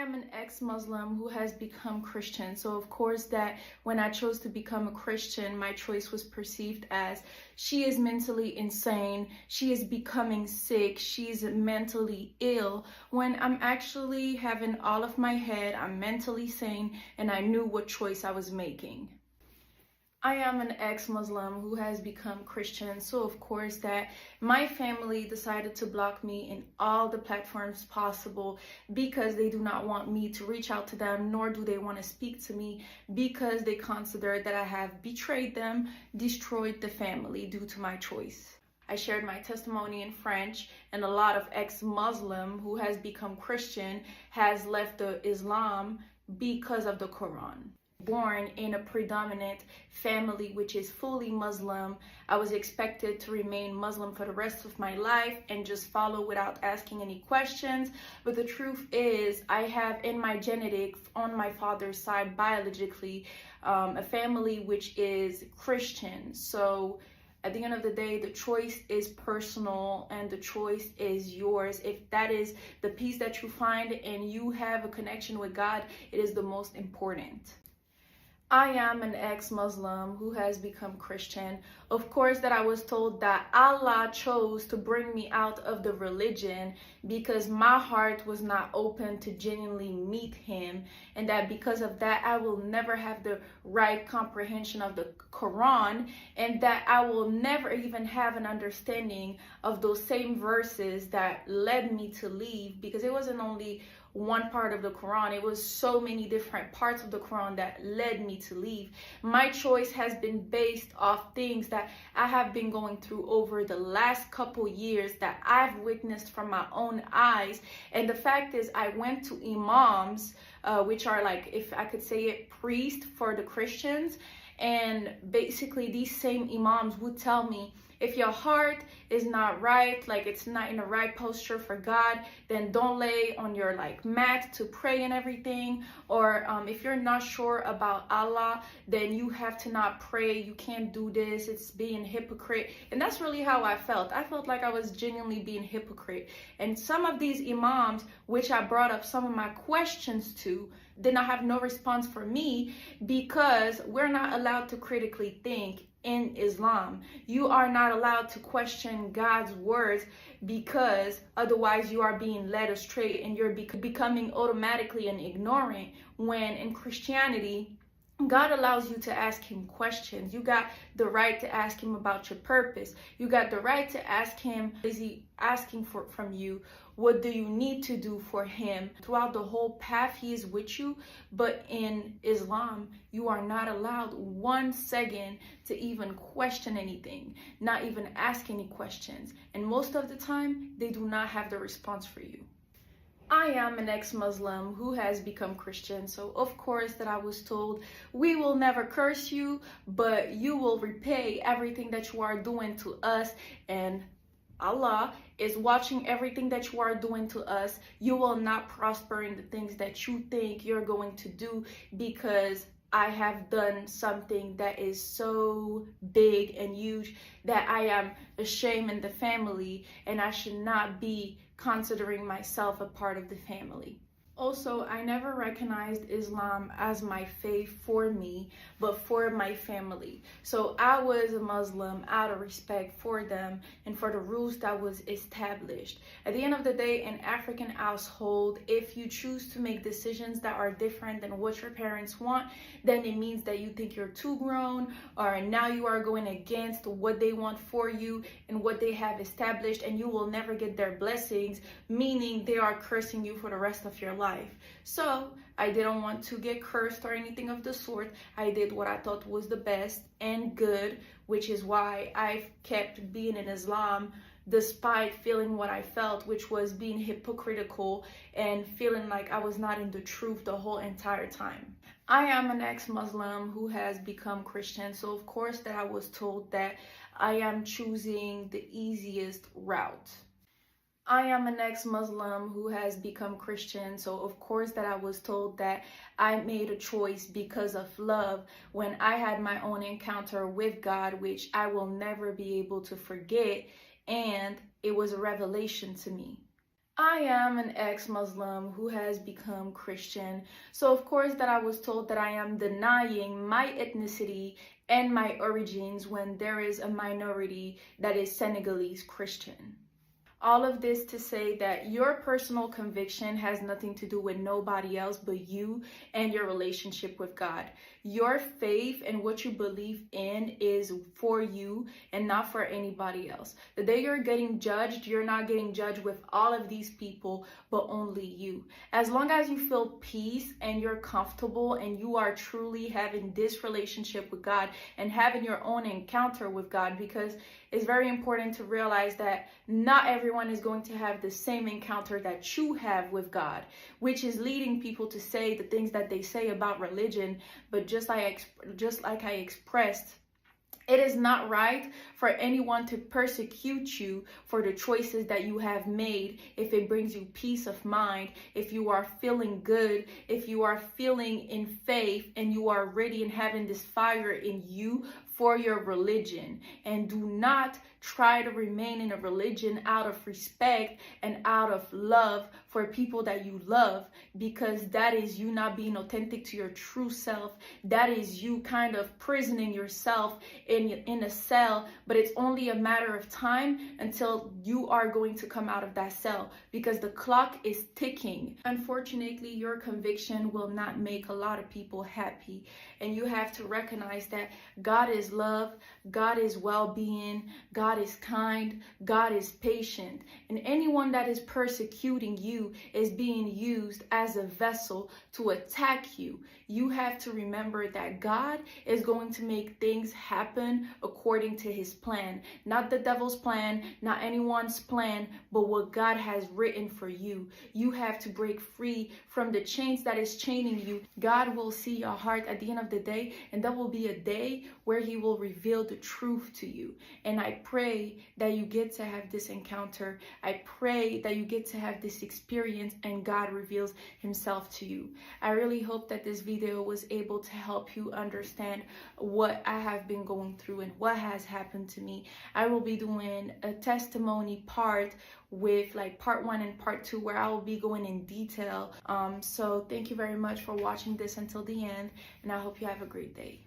am an ex-Muslim who has become Christian. So of course that when I chose to become a Christian, my choice was perceived as she is mentally insane, she is becoming sick, she's mentally ill, when I'm actually having all of my head, I'm mentally sane, and I knew what choice I was making. I am an ex-Muslim who has become Christian, so of course that my family decided to block me in all the platforms possible because they do not want me to reach out to them, nor do they want to speak to me because they consider that I have betrayed them, destroyed the family due to my choice. I shared my testimony in French, and a lot of ex-Muslim who has become Christian has left the Islam because of the Quran. Born in a predominant family which is fully Muslim, I was expected to remain Muslim for the rest of my life and just follow without asking any questions. But the truth is, I have in my genetics on my father's side biologically a family which is Christian. So at the end of the day, the choice is personal and the choice is yours. If that is the peace that you find and you have a connection with God, it is the most important. I am an ex-Muslim who has become Christian. Of course that I was told that Allah chose to bring me out of the religion because my heart was not open to genuinely meet him, and that because of that I will never have the right comprehension of the Quran, and that I will never even have an understanding of those same verses that led me to leave, because it wasn't only one part of the Quran, it was so many different parts of the Quran that led me to leave. My choice has been based off things that I have been going through over the last couple years that I've witnessed from my own eyes. And the fact is, I went to imams, which are like, if I could say it, priests for the Christians, and basically these same imams would tell me, if your heart is not right, like it's not in the right posture for God, then don't lay on your mat to pray and everything. Or if you're not sure about Allah, then you have to not pray. You can't do this. It's being hypocrite. And that's really how I felt. I felt like I was genuinely being hypocrite. And some of these imams, which I brought up some of my questions to, did not have no response for me, because we're not allowed to critically think in Islam. You are not allowed to question God's words, because otherwise you are being led astray and you're becoming automatically an ignorant, when in Christianity God allows you to ask him questions. You got the right to ask him about your purpose. You got the right to ask him, is he asking from you? What do you need to do for him? Throughout the whole path, he is with you. But in Islam, you are not allowed 1 second to even question anything, not even ask any questions. And most of the time, they do not have the response for you. I am an ex-Muslim who has become Christian, so of course that I was told, we will never curse you, but you will repay everything that you are doing to us, and Allah is watching everything that you are doing to us. You will not prosper in the things that you think you're going to do, because I have done something that is so big and huge that I am ashamed in the family, and I should not be considering myself a part of the family. Also, I never recognized Islam as my faith for me, but for my family. So I was a Muslim out of respect for them and for the rules that was established. At the end of the day, in African household, if you choose to make decisions that are different than what your parents want, then it means that you think you're too grown, or now you are going against what they want for you and what they have established, and you will never get their blessings, meaning they are cursing you for the rest of your life. So I didn't want to get cursed or anything of the sort. I did what I thought was the best and good, which is why I've kept being in Islam despite feeling what I felt, which was being hypocritical and feeling like I was not in the truth the whole entire time. I am an ex-Muslim who has become Christian, so of course that I was told that I am choosing the easiest route. I am an ex-Muslim who has become Christian, so of course that I was told that I made a choice because of love when I had my own encounter with God, which I will never be able to forget, and it was a revelation to me. I am an ex-Muslim who has become Christian. So of course that I was told that I am denying my ethnicity and my origins when there is a minority that is Senegalese Christian. All of this to say that your personal conviction has nothing to do with nobody else but you and your relationship with God. Your faith and what you believe in is for you and not for anybody else. The day you're getting judged, you're not getting judged with all of these people, but only you. As long as you feel peace and you're comfortable and you are truly having this relationship with God and having your own encounter with God, because it's very important to realize that not everyone is going to have the same encounter that you have with God, which is leading people to say the things that they say about religion. But just like I expressed, it is not right for anyone to persecute you for the choices that you have made if it brings you peace of mind, if you are feeling good, if you are feeling in faith and you are ready and having this fire in you for your religion. And do not try to remain in a religion out of respect and out of love for people that you love, because that is you not being authentic to your true self. That is you kind of prisoning yourself in a cell, but it's only a matter of time until you are going to come out of that cell, because the clock is ticking. Unfortunately, your conviction will not make a lot of people happy, and you have to recognize that God is love, God is well-being, God is kind, God is patient, and anyone that is persecuting you is being used as a vessel to attack you. You have to remember that God is going to make things happen according to his plan, not the devil's plan, not anyone's plan, but what God has written for you. You have to break free from the chains that is chaining you. God will see your heart at the end of the day, and there will be a day where he will reveal the truth to you. And I pray that you get to have this encounter. I pray that you get to have this experience and God reveals himself to you. I really hope that this video was able to help you understand what I have been going through and what has happened to me. I will be doing a testimony part with like part 1 and part 2 where I will be going in detail. So thank you very much for watching this until the end, and I hope you have a great day.